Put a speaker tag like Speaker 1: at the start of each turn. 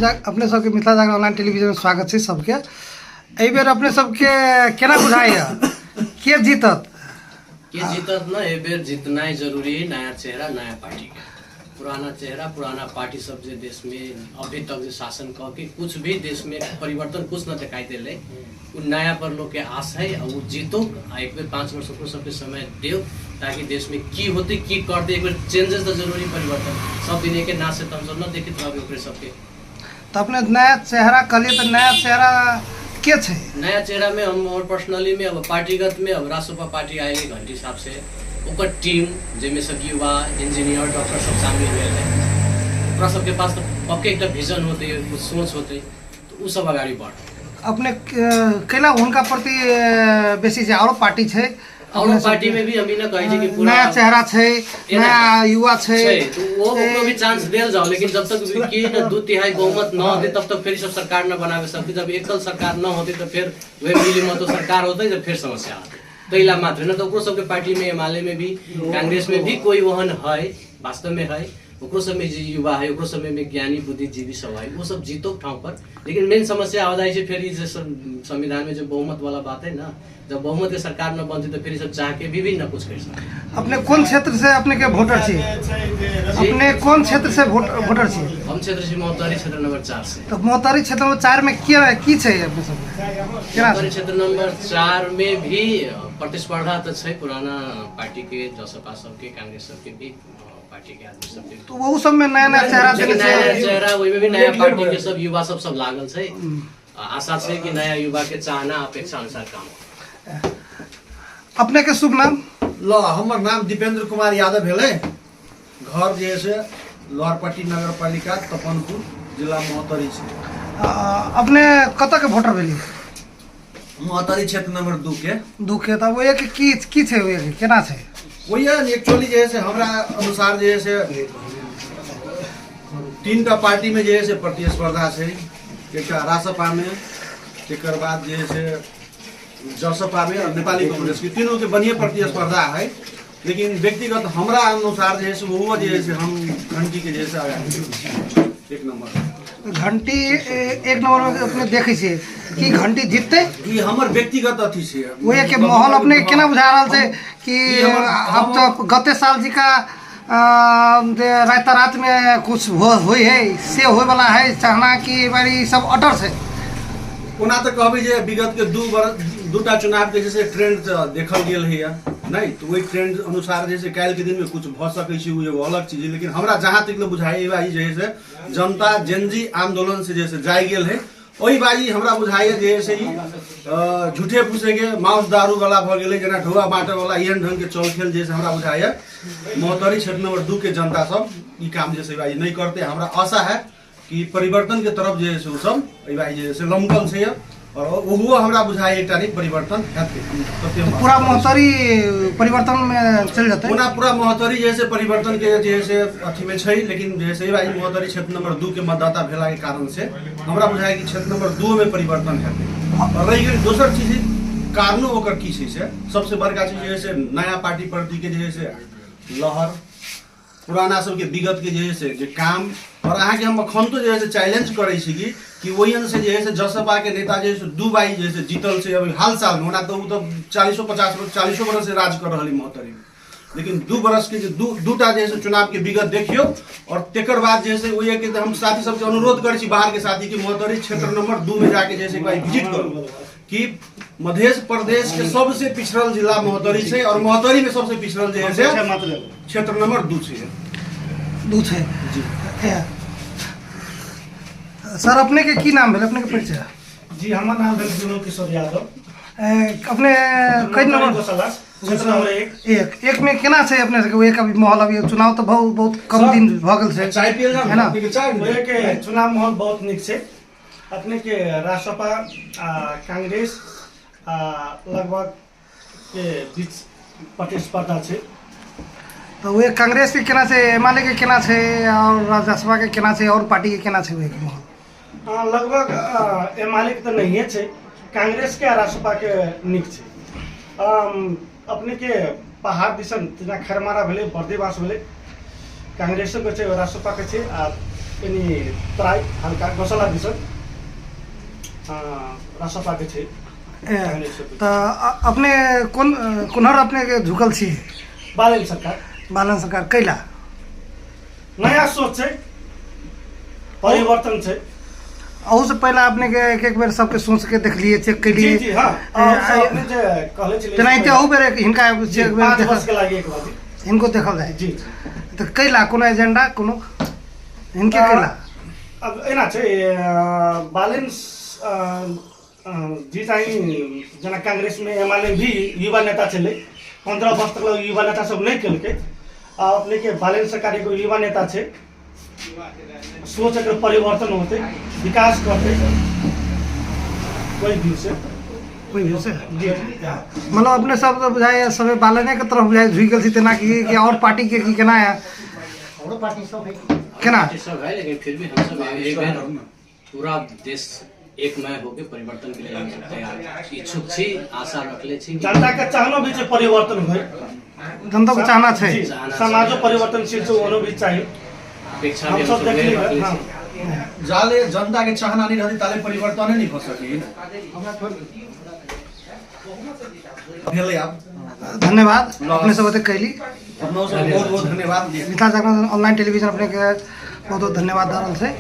Speaker 1: अपने सबके मिथिला जागरण online television में स्वागत है सबके। एहि बेर अपने सबके केना बुझाइए के जीतत
Speaker 2: ना एहि बेर जीतनाइ जरूरी है। नया चेहरा नया पार्टी के, पुराना चेहरा पुराना पार्टी सब जो देश में अभी तक जो शासन कह के कुछ भी देश में परिवर्तन कुछ न दिखाई दिले, नया पर लोग के आस है और वो जीतो। एक बेर 5 वर्ष को सबके समय दो ताकि देश में की होते की करते एक बार चेंजेस तो जरूरी, परिवर्तन सब दिन के ना से तो हम सब न देखित रहे सबके।
Speaker 1: तो अपने नया चेहरा कहलिए तो नया चेहरा के छे? नया
Speaker 2: चेहरा में हम और पर्सनली में अब पार्टीगत में अब राष्ट्रपा पार्टी आएगी घंटी हिसाब से ओकर टीम जिसमें सब युवा इंजीनियर डॉक्टर सब शामिल हुए हैं। पूरा सबके पास तो पक्के एक विजन होते कुछ सोच होते तो वो सब आगे बढ़
Speaker 1: अपने कैला उनका प्रति बेसी से और पार्टी छे
Speaker 2: और पार्टी में भी हम ना कहे कि पूरा
Speaker 1: नया चेहरा छे नया युवा छे
Speaker 2: तो वो भी चांस देल जाओ। लेकिन जब तक कि 2/3 बहुमत न होते तब तक फिर सब सरकार न बनावे सकती। जब एकल सरकार न होती तो फिर वह मिली मत सरकार होते तो फिर समस्या आती तैला मात्र न तो सबके पार्टी में एमएलए में भी कांग्रेस में भी कोई वहन है वास्तव में है ओकरो सब में युवा है ओकरो सब में ज्ञानी बुद्धिजीवी सब है वो सब जीतो ठाव पर। लेकिन मेन समस्या आ जाए फिर संविधान में जो बहुमत वाला बात है ना, जब बहुमत के सरकार न बनती तो फिर सब चाह के भी न कुछ कर सकते।
Speaker 1: अपने कौन क्षेत्र से अपने के वोटर छे? अपने कौन क्षेत्र से वोटर छे?
Speaker 2: हम क्षेत्र से मोहतारी क्षेत्र नंबर 4 से।
Speaker 1: तो मोहतारी क्षेत्र नंबर 4 में की छे अपने सब?
Speaker 2: मोहतारी क्षेत्र नंबर 4 में भी प्रतिस्पर्धा तो है पुराना पार्टी के जसपा सबके कांग्रेस सबके भी पार्टी के आदमी सबके।
Speaker 1: तो वो सब में नया नया चेहरा
Speaker 2: चेहरा वही में भी नया पार्टी के सब युवा सब लागल है। आशा है कि नया युवा के चाहना अपेक्षा अनुसार काम हो।
Speaker 1: अपने के शुभ नाम?
Speaker 3: हमर नाम दीपेंद्र कुमार यादव भेले। घर जे से लोहरपट्टी नगर पालिका तपनपुर जिला मोहतरी से।
Speaker 1: अपने कत के वोटर भेली?
Speaker 3: मोहतरी क्षेत्र नंबर 2 के।
Speaker 1: तब वो की छे वो केना छे?
Speaker 3: वही एक्चुअली जे से हमरा अनुसार जे से 3टा पार्टी में जे से प्रतिस्पर्धा है। एक रासपा में एक बाद जे से जसपा में और नेपाली कांग्रेस की तीनों के बढ़िया प्रतिस्पर्धा है। लेकिन व्यक्तिगत हमरा अनुसार जे से वो जे से हम घंटी के जैसे एक नंबर
Speaker 1: घंटी एक नंबर में अपने देखे छे कि घंटी जीतते
Speaker 3: ये हमर व्यक्तिगत अथी से
Speaker 1: वो के माहौल अपने केना बुझा रहल छे कि अब तो गते साल जी का रात में कुछ होई है से होय वाला है चाहना कि बारी सब अटर से
Speaker 3: ओना तो कहबे जे विगत के 2टा चुनाव के जैसे ट्रेंड देखल गेल है नहीं तो वही ट्रेंड अनुसार जैसे काल के दिन में कुछ भ सकै छी वो अलग चीज है। लेकिन हमरा जहाँ तक बुझाई जैसे जनता जनजी आंदोलन से जैसे जाय गेल है वही बाजी हमरा बुझाइए जैसे झूठे पूछे के माउस दारू वाला भ गेले जना ढोआ बांटे वाला एहन ढंग के चल खेल जैसे हमरा बुझाइए मोहतरी क्षेत्र नंबर 2 के जनता सब ई काम जैसे बाजी नहीं करते। हमरा आशा है कि परिवर्तन के तरफ जैसे वो सब जैसे लमकल से और वो हमरा बुझाए एक तारीख परिवर्तन हेतै।
Speaker 1: पूरा मोहतरी परिवर्तन में चल जाते
Speaker 3: पूरा मोहतरी जैसे परिवर्तन के जैसे अथी में छै। लेकिन जैसे मोहतरी क्षेत्र नंबर 2 के मतदाता भेला के कारण से हमरा बुझाए कि क्षेत्र नंबर 2 में परिवर्तन हेतै। और रही गेल दोसर चीज कारणों ओकर की छै से सबसे बड़का चीज जैसे नया पार्टी प्रति के जैसे लहर पुराना सबके विगत के जैसे जे काम और अहाँ के हम अखन तो जैसे चैलेंज करे छी कि वही से जैसे जसपा के नेता जैसे 2 बाई जैसे जीतल से अभी हाल साल में होना तो 40 वर्ष से राज कर रही मोहतरी में। लेकिन 2 वर्ष के जो 2टा जैसे चुनाव के विगत देखियो और तेकर बाद जैसे वही के हम साथी सबसे अनुरोध करे छी बाहर के साथी कि मोहतरी क्षेत्र नंबर 2 में जाके जैसे विजिट करो कि मध्य प्रदेश के सबसे पिछड़ल जिला मोहतरी से और मोहतरी में सबसे पिछड़ल जैसे क्षेत्र नंबर 2
Speaker 1: है जी। सर अपने के की नाम भेल? अपने के परिचय?
Speaker 4: जी हमारा नाम भेल विनोद किशोर यादव।
Speaker 1: अपने कई नंबर?
Speaker 4: क्षेत्र नंबर 1
Speaker 1: में केना छै अपने सबके एक अभी माहौल? अभी चुनाव तो बहुत कम दिन भ गेल छै है ना?
Speaker 4: के चुनाव माहौल बहुत निक छै। अपने के राष्ट्रपा कांग्रेस लगभग के बीच प्रतिस्पर्धा छै।
Speaker 1: तो वे कांग्रेस के केना छै, एमएलए के केना छै और राजसभा के केना छै और पार्टी के केना छै वे के माहौल?
Speaker 4: लगभग एमएलए के तो नहीं है, कांग्रेस के राष्ट्रपा के निक छै। अपने के पहाड़ दिसन जना खरमारा भेले बर्देवास भेले कांग्रेस के छै राष्ट्रपा के छै। यानी तराई हल्का गौशाला दिसन रासपा के छे
Speaker 1: तो अपने कौन कुनहर अपने के झुकल छी
Speaker 4: बालन सरकार
Speaker 1: बालन सरकार कैला
Speaker 4: नया सोच छे परिवर्तन छे।
Speaker 1: अहू से पहले अपने के एक बेर सबके सोच के देख लिए चेक कर लिए
Speaker 4: जी हाँ अपने जे कहले छले
Speaker 1: तेनाहिते अहू बेर हिनका
Speaker 4: जी,
Speaker 1: एक बेर
Speaker 4: 5
Speaker 1: देखल
Speaker 4: वर्ष के लागि एक बार
Speaker 1: हिनको देखल जाए
Speaker 4: जी
Speaker 1: तो कैला कोनो एजेंडा कोनो हिनके कैला
Speaker 4: अब एना छे बालन जी चाहिँ जना कांग्रेस में एमाले भी युवा नेता छले 15 वर्ष तक युवा नेता सब नहीं केलके अपने के बालन सरकार को युवा नेता छे सोच अगर परिवर्तन होते विकास करते कोई भी से
Speaker 1: कोई भी से
Speaker 4: जी
Speaker 1: मतलब अपने सब तो बुझाए सबे बालने के तरफ बुझाए झुक गेल छी तेना कि और पार्टी के की केना है केना
Speaker 2: ये सब है, लेकिन फिर भी हम सब एक है पूरा देश एकमय होके परिवर्तन के लिए हम सब तैयार इच्छुक छी, आशा रखले छी कि
Speaker 4: जनता के चाहना भी छे परिवर्तन होय
Speaker 1: जनता को चाहना छै
Speaker 4: जी, समाजो परिवर्तनशील छे ओनो भी चाहिए
Speaker 2: अपेक्षा
Speaker 4: हम
Speaker 2: भी
Speaker 4: सब देख
Speaker 2: रखले
Speaker 4: लिए हाँ
Speaker 2: छी।
Speaker 3: जाले जनता के चाहना नहीं रहती ताले परिवर्तन नहीं हो सकी भेलै आप
Speaker 1: धन्यवाद अपने सब ओते कैली
Speaker 3: अपनों से बहुत बहुत धन्यवाद
Speaker 1: मिथिला जागरण ऑनलाइन टेलीविजन अपने के बहुत बहुत धन्यवाद दऽ रहल छै।